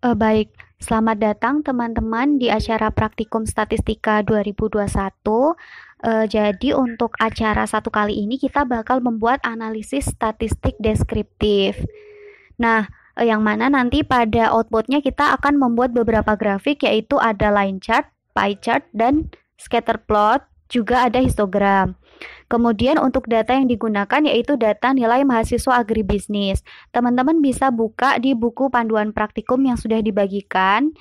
Baik, selamat datang teman-teman di acara Praktikum Statistika 2021. Jadi untuk acara satu kali ini kita bakal membuat analisis statistik deskriptif. Nah, yang mana nanti pada outputnya kita akan membuat beberapa grafik, yaitu ada line chart, pie chart, dan scatter plot, juga ada histogram. Kemudian untuk data yang digunakan yaitu data nilai mahasiswa agribisnis. Teman-teman bisa buka di buku panduan praktikum yang sudah dibagikan.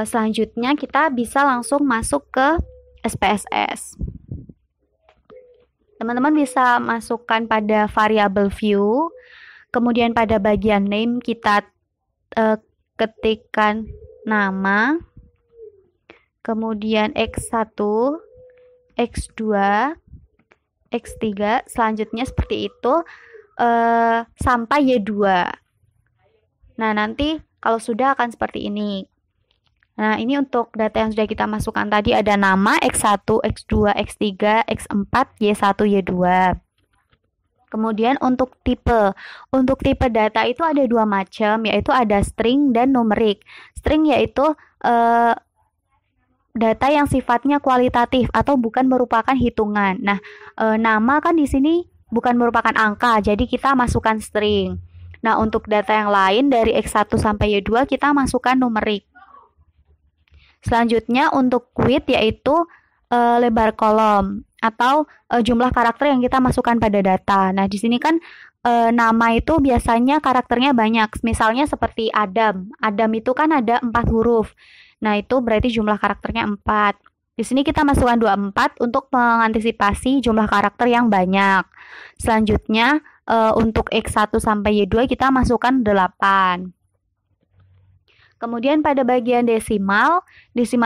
Selanjutnya kita bisa langsung masuk ke SPSS. Teman-teman bisa masukkan pada variable view. Kemudian pada bagian name kita ketikkan nama. Kemudian X1, X2, X3, selanjutnya seperti itu sampai Y2. Nah, nanti kalau sudah akan seperti ini. Nah, ini untuk data yang sudah kita masukkan tadi ada nama X1, X2, X3, X4, Y1, Y2. Kemudian untuk tipe data itu ada dua macam, yaitu ada string dan numerik. String yaitu data yang sifatnya kualitatif atau bukan merupakan hitungan. Nah, nama kan di sini bukan merupakan angka, jadi kita masukkan string. Nah, untuk data yang lain dari X1 sampai Y2 kita masukkan numerik. Selanjutnya untuk width yaitu lebar kolom atau jumlah karakter yang kita masukkan pada data. Nah, di sini kan nama itu biasanya karakternya banyak. Misalnya seperti Adam. Adam itu kan ada 4 huruf. Nah, itu berarti jumlah karakternya 4. Di sini kita masukkan 24 untuk mengantisipasi jumlah karakter yang banyak. Selanjutnya untuk X1 sampai Y2 kita masukkan 8. Kemudian pada bagian desimal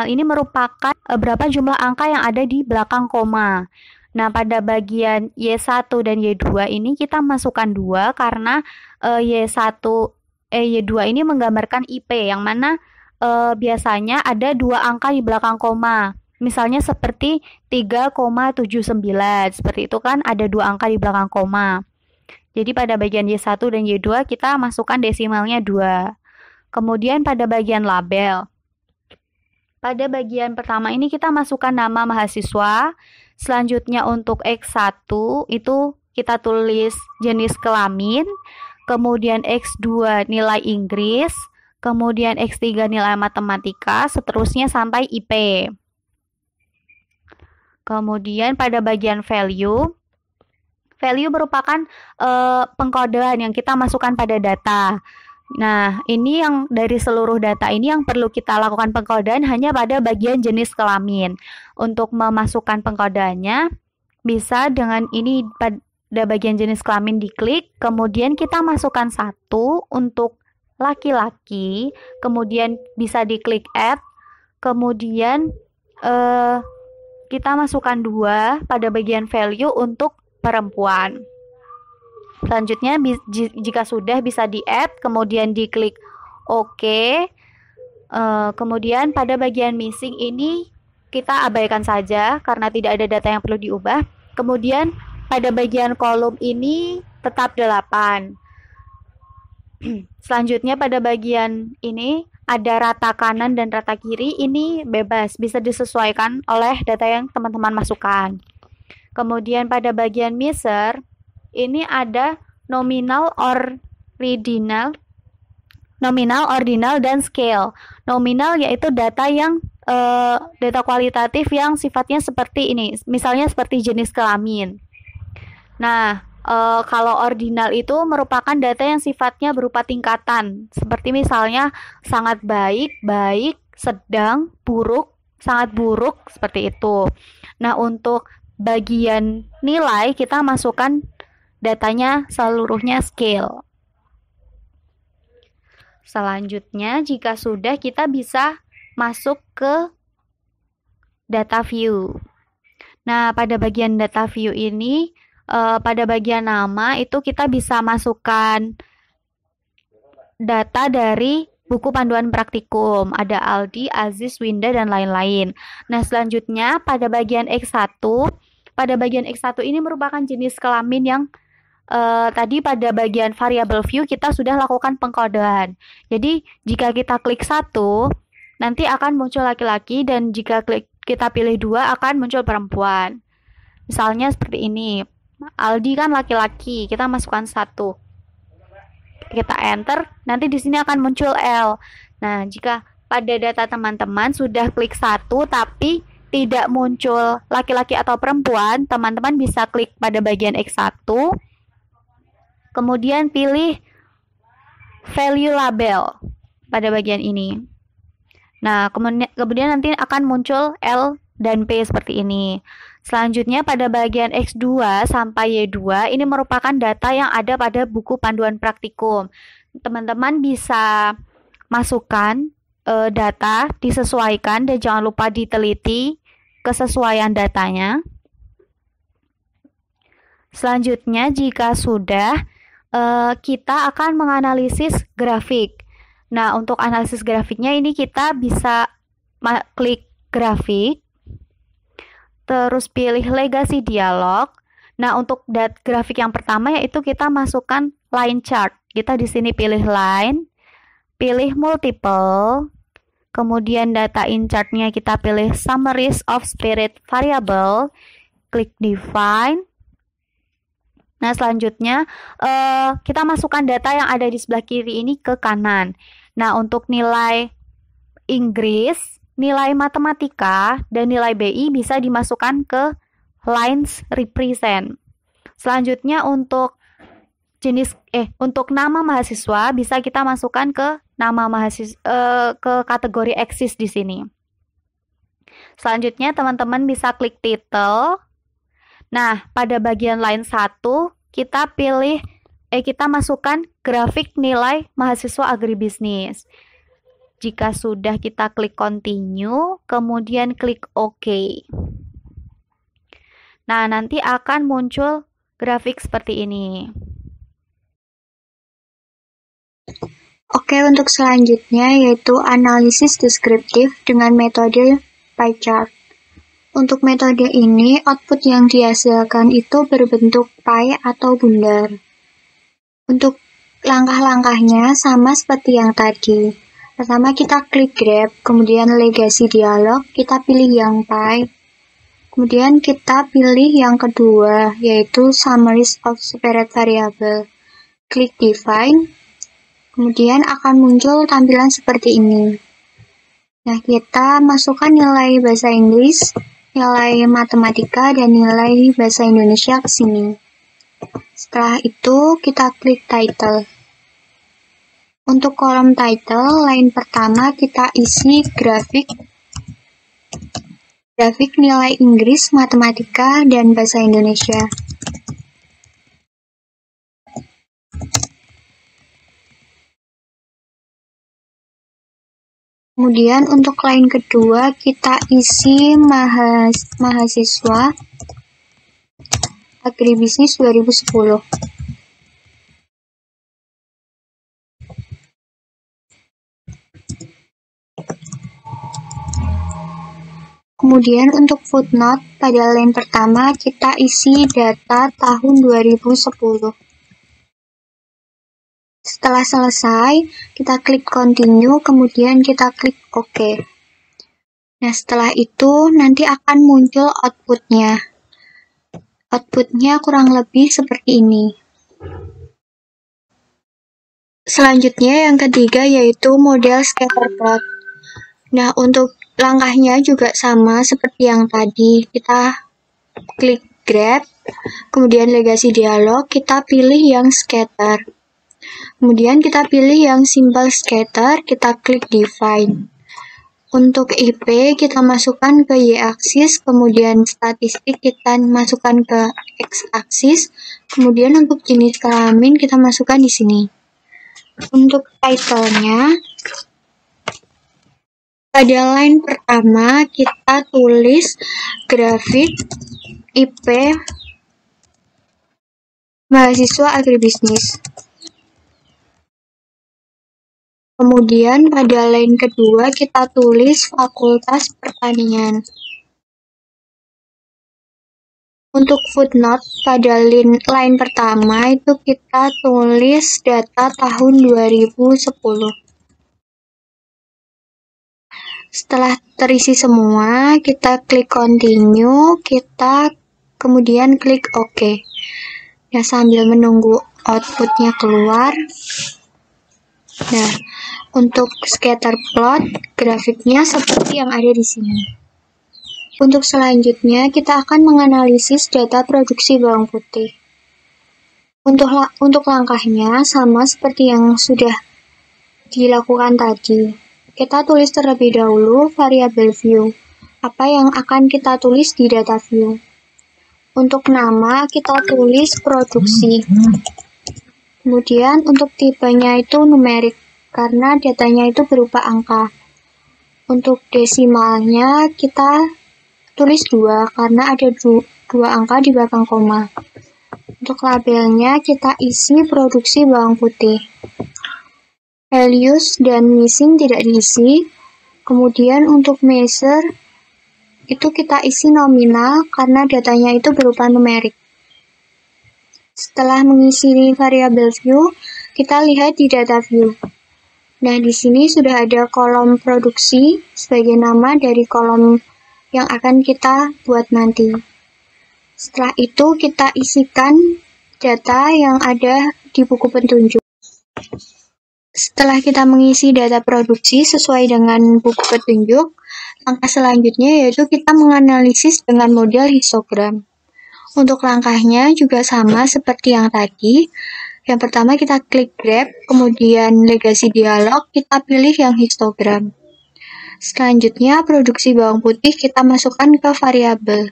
ini merupakan berapa jumlah angka yang ada di belakang koma. Nah, pada bagian Y1 dan Y2 ini kita masukkan 2 karena Y2 ini menggambarkan IP yang mana biasanya ada 2 angka di belakang koma. Misalnya seperti 3,79. Seperti itu kan ada 2 angka di belakang koma. Jadi pada bagian Y1 dan Y2 kita masukkan desimalnya 2. Kemudian pada bagian label. Pada bagian pertama ini kita masukkan nama mahasiswa. Selanjutnya untuk X1 itu kita tulis jenis kelamin. Kemudian X2 nilai Inggris. Kemudian X3 nilai matematika. Seterusnya sampai IP. Kemudian pada bagian value. Value merupakan pengkodean yang kita masukkan pada data. Nah, ini yang dari seluruh data ini yang perlu kita lakukan pengkodean hanya pada bagian jenis kelamin. Untuk memasukkan pengkodeannya bisa dengan ini pada bagian jenis kelamin diklik, kemudian kita masukkan 1 untuk laki-laki, kemudian bisa diklik add, kemudian kita masukkan 2 pada bagian value untuk perempuan. Selanjutnya jika sudah bisa di-add, kemudian diklik OK. Kemudian pada bagian missing ini kita abaikan saja karena tidak ada data yang perlu diubah. Kemudian pada bagian kolom ini tetap 8. Selanjutnya pada bagian ini ada rata kanan dan rata kiri, ini bebas, bisa disesuaikan oleh data yang teman-teman masukkan. Kemudian pada bagian measure ini ada nominal, ordinal, dan scale. Nominal yaitu data yang data kualitatif yang sifatnya seperti ini, misalnya seperti jenis kelamin. Nah, kalau ordinal itu merupakan data yang sifatnya berupa tingkatan, seperti misalnya sangat baik, baik, sedang, buruk, sangat buruk, seperti itu. Nah, untuk bagian nilai kita masukkan datanya seluruhnya scale. Selanjutnya, jika sudah kita bisa masuk ke data view. Nah, pada bagian data view ini pada bagian nama itu kita bisa masukkan data dari buku panduan praktikum. Ada Aldi, Aziz, Winda, dan lain-lain. Nah, selanjutnya pada bagian X1 ini merupakan jenis kelamin yang tadi pada bagian variable view kita sudah lakukan pengkodean. Jadi jika kita klik satu, nanti akan muncul laki-laki, dan jika kita pilih dua akan muncul perempuan. Misalnya seperti ini, Aldi kan laki-laki, kita masukkan satu. Kita enter, nanti di sini akan muncul L. Nah, jika pada data teman-teman sudah klik satu tapi tidak muncul laki-laki atau perempuan, teman-teman bisa klik pada bagian X1, kemudian pilih value label pada bagian ini. Nah, kemudian nanti akan muncul L dan P seperti ini. Selanjutnya pada bagian X2 sampai Y2 ini merupakan data yang ada pada buku panduan praktikum. Teman-teman bisa masukkan data, disesuaikan, dan jangan lupa diteliti kesesuaian datanya. Selanjutnya jika sudah, kita akan menganalisis grafik. Nah, untuk analisis grafiknya ini kita bisa klik grafik, terus pilih legasi dialog. Nah, untuk grafik yang pertama yaitu kita masukkan line chart. Kita di sini pilih line, pilih multiple, kemudian data in chart-nya kita pilih summaries of spirit variable, klik define. Nah, selanjutnya kita masukkan data yang ada di sebelah kiri ini ke kanan. Nah, untuk nilai Inggris, nilai matematika, dan nilai BI bisa dimasukkan ke lines represent. Selanjutnya untuk untuk nama mahasiswa bisa kita masukkan ke nama mahasiswa ke kategori eksis di sini. Selanjutnya teman-teman bisa klik title. Nah, pada bagian line 1 kita kita masukkan grafik nilai mahasiswa agribisnis. Jika sudah, kita klik continue, kemudian klik OK. Nah, nanti akan muncul grafik seperti ini. Oke, untuk selanjutnya yaitu analisis deskriptif dengan metode pie chart. Untuk metode ini, output yang dihasilkan itu berbentuk pie atau bundar. Untuk langkah-langkahnya sama seperti yang tadi. Pertama kita klik grab, kemudian legasi dialog, kita pilih yang pie. Kemudian kita pilih yang kedua, yaitu summaries of spirit variable. Klik define, kemudian akan muncul tampilan seperti ini. Nah, kita masukkan nilai bahasa Inggris, nilai matematika, dan nilai bahasa Indonesia ke sini. Setelah itu, kita klik title. Untuk kolom title, line pertama kita isi grafik nilai Inggris, matematika, dan bahasa Indonesia. Kemudian untuk line kedua kita isi mahasiswa agribisnis 2010. Kemudian untuk footnote pada line pertama kita isi data tahun 2010. Setelah selesai, kita klik continue, kemudian kita klik OK. Nah, setelah itu nanti akan muncul outputnya. Outputnya kurang lebih seperti ini. Selanjutnya yang ketiga yaitu model scatter plot. Nah, untuk langkahnya juga sama seperti yang tadi. Kita klik grab, kemudian legasi dialog, kita pilih yang scatter. Kemudian kita pilih yang simple scatter, kita klik define. Untuk IP kita masukkan ke Y-aksis, kemudian statistik kita masukkan ke X-aksis, kemudian untuk jenis kelamin kita masukkan di sini. Untuk title-nya, pada line pertama kita tulis grafik IP mahasiswa agribisnis. Kemudian pada line kedua kita tulis fakultas pertanian. Untuk footnote pada line pertama itu kita tulis data tahun 2010. Setelah terisi semua, kita klik continue, kita kemudian klik OK. Ya, sambil menunggu outputnya keluar. Nah, untuk scatter plot, grafiknya seperti yang ada di sini. Untuk selanjutnya, kita akan menganalisis data produksi bawang putih. Untuk langkahnya, sama seperti yang sudah dilakukan tadi. Kita tulis terlebih dahulu variabel view. Apa yang akan kita tulis di data view? Untuk nama, kita tulis produksi. Kemudian untuk tipenya itu numerik, karena datanya itu berupa angka. Untuk desimalnya, kita tulis 2, karena ada 2 angka di belakang koma. Untuk labelnya, kita isi produksi bawang putih. Values dan missing tidak diisi. Kemudian untuk measure itu kita isi nominal karena datanya itu berupa numerik. Setelah mengisi variabel view, kita lihat di data view. Nah, di sini sudah ada kolom produksi sebagai nama dari kolom yang akan kita buat nanti. Setelah itu kita isikan data yang ada di buku petunjuk. Setelah kita mengisi data produksi sesuai dengan buku petunjuk, langkah selanjutnya yaitu kita menganalisis dengan model histogram. Untuk langkahnya juga sama seperti yang tadi. Yang pertama kita klik grab, kemudian legasi dialog, kita pilih yang histogram. Selanjutnya produksi bawang putih kita masukkan ke variabel.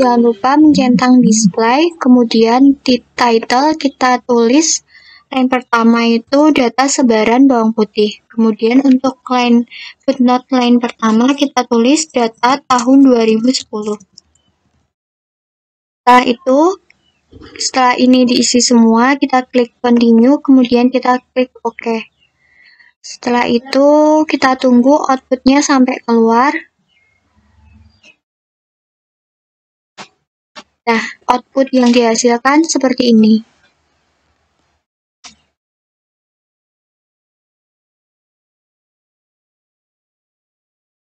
Jangan lupa mencentang display, kemudian di title kita tulis line pertama itu data sebaran bawang putih. Kemudian untuk footnote line pertama kita tulis data tahun 2010. Setelah ini diisi semua, kita klik continue, kemudian kita klik OK. Setelah itu kita tunggu outputnya sampai keluar. Nah, output yang dihasilkan seperti ini.